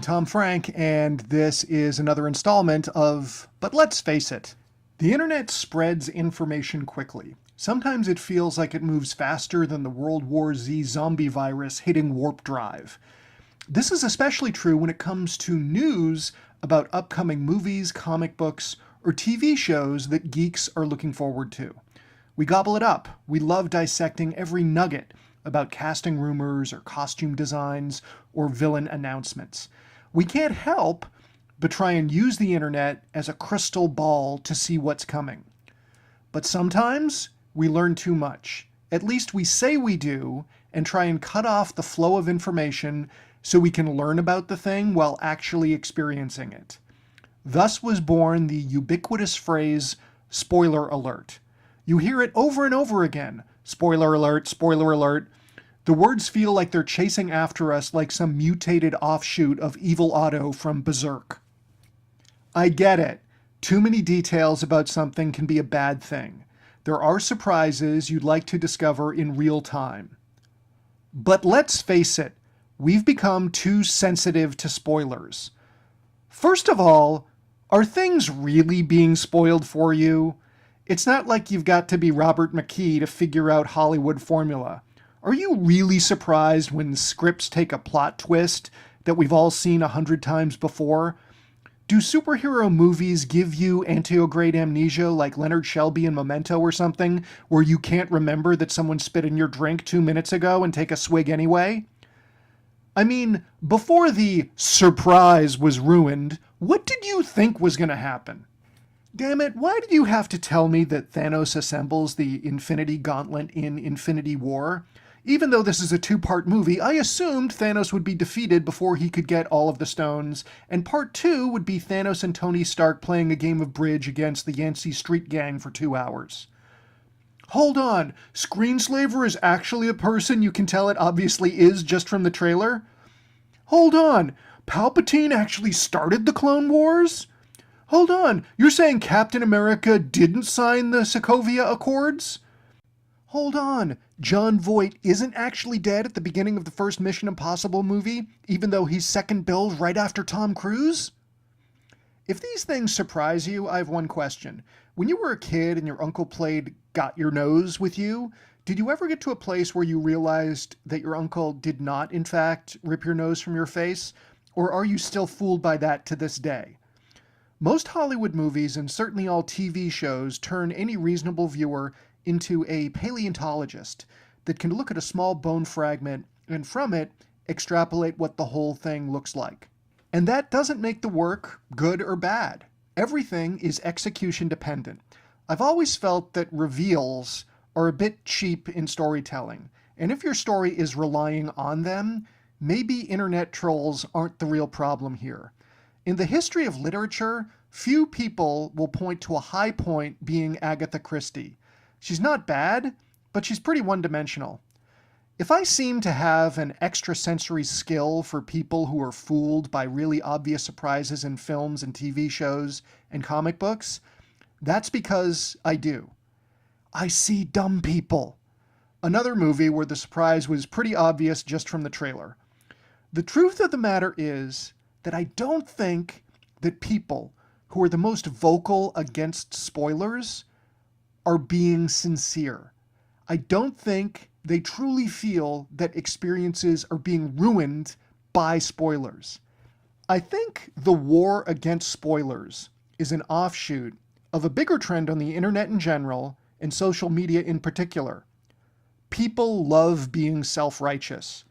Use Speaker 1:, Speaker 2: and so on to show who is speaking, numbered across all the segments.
Speaker 1: Tom Frank, and this is another installment of But Let's Face It. The internet spreads information quickly. Sometimes it feels like it moves faster than the World War Z zombie virus hitting warp drive. This is especially true when it comes to news about upcoming movies, comic books, or TV shows that geeks are looking forward to. We gobble it up. We love dissecting every nugget about casting rumors or costume designs or villain announcements. We can't help but try and use the internet as a crystal ball to see what's coming. But sometimes we learn too much. At least we say we do, and try and cut off the flow of information so we can learn about the thing while actually experiencing it. Thus was born the ubiquitous phrase, spoiler alert. You hear it over and over again. Spoiler alert, spoiler alert. The words feel like they're chasing after us like some mutated offshoot of Evil Otto from Berserk. I get it. Too many details about something can be a bad thing. There are surprises you'd like to discover in real time. But let's face it, we've become too sensitive to spoilers. First of all, are things really being spoiled for you? It's not like you've got to be Robert McKee to figure out Hollywood formula. Are you really surprised when scripts take a plot twist that we've all seen 100 times before? Do superhero movies give you anterograde amnesia like Leonard Shelby in Memento or something, where you can't remember that someone spit in your drink 2 minutes ago and take a swig anyway? I mean, before the surprise was ruined, what did you think was going to happen? Damn it, why did you have to tell me that Thanos assembles the Infinity Gauntlet in Infinity War? Even though this is a two-part movie, I assumed Thanos would be defeated before he could get all of the stones, and part 2 would be Thanos and Tony Stark playing a game of bridge against the Yancey Street Gang for 2 hours. Hold on, Screenslaver is actually a person you can tell it obviously is just from the trailer? Hold on, Palpatine actually started the Clone Wars? Hold on, you're saying Captain America didn't sign the Sokovia Accords? Hold on, Jon Voight isn't actually dead at the beginning of the first Mission Impossible movie, even though he's second billed right after Tom Cruise? If these things surprise you, I have one question. When you were a kid and your uncle played Got Your Nose with you, did you ever get to a place where you realized that your uncle did not, in fact, rip your nose from your face? Or are you still fooled by that to this day? Most Hollywood movies, and certainly all TV shows, turn any reasonable viewer into a paleontologist that can look at a small bone fragment and from it extrapolate what the whole thing looks like. And that doesn't make the work good or bad. Everything is execution dependent. I've always felt that reveals are a bit cheap in storytelling, and if your story is relying on them, maybe internet trolls aren't the real problem here. In the history of literature, few people will point to a high point being Agatha Christie. She's not bad, but she's pretty one-dimensional. If I seem to have an extrasensory skill for people who are fooled by really obvious surprises in films and TV shows and comic books, that's because I do. I see dumb people. Another movie where the surprise was pretty obvious just from the trailer. The truth of the matter is that I don't think that people who are the most vocal against spoilers are being sincere. I don't think they truly feel that experiences are being ruined by spoilers. I think the war against spoilers is an offshoot of a bigger trend on the internet in general and social media in particular. People love being self-righteous.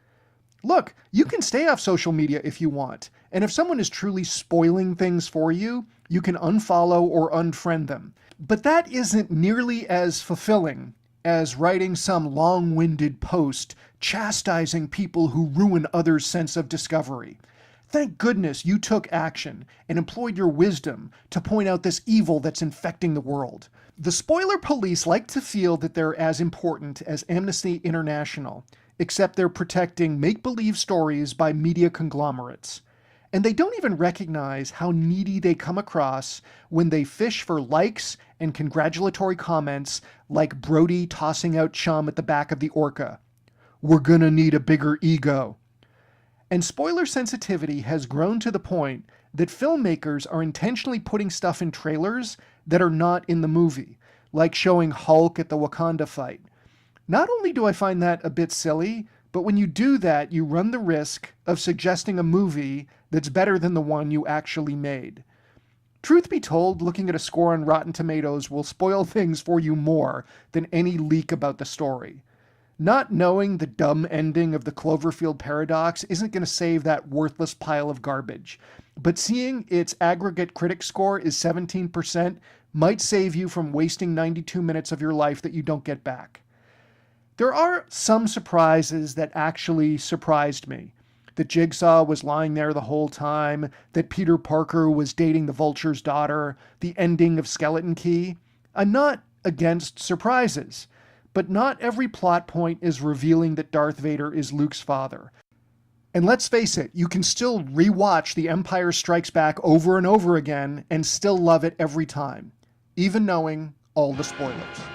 Speaker 1: Look, you can stay off social media if you want, and if someone is truly spoiling things for you, you can unfollow or unfriend them. But that isn't nearly as fulfilling as writing some long-winded post chastising people who ruin others' sense of discovery. Thank goodness you took action and employed your wisdom to point out this evil that's infecting the world. The spoiler police like to feel that they're as important as Amnesty International, except they're protecting make-believe stories by media conglomerates. And they don't even recognize how needy they come across when they fish for likes and congratulatory comments like Brody tossing out chum at the back of the Orca. We're gonna need a bigger ego. And spoiler sensitivity has grown to the point that filmmakers are intentionally putting stuff in trailers that are not in the movie, like showing Hulk at the Wakanda fight. Not only do I find that a bit silly, but when you do that, you run the risk of suggesting a movie that's better than the one you actually made. Truth be told, looking at a score on Rotten Tomatoes will spoil things for you more than any leak about the story. Not knowing the dumb ending of the Cloverfield Paradox isn't going to save that worthless pile of garbage, but seeing its aggregate critic score is 17% might save you from wasting 92 minutes of your life that you don't get back. There are some surprises that actually surprised me. That Jigsaw was lying there the whole time, that Peter Parker was dating the Vulture's daughter, the ending of Skeleton Key. I'm not against surprises, but not every plot point is revealing that Darth Vader is Luke's father. And let's face it, you can still rewatch The Empire Strikes Back over and over again and still love it every time, even knowing all the spoilers.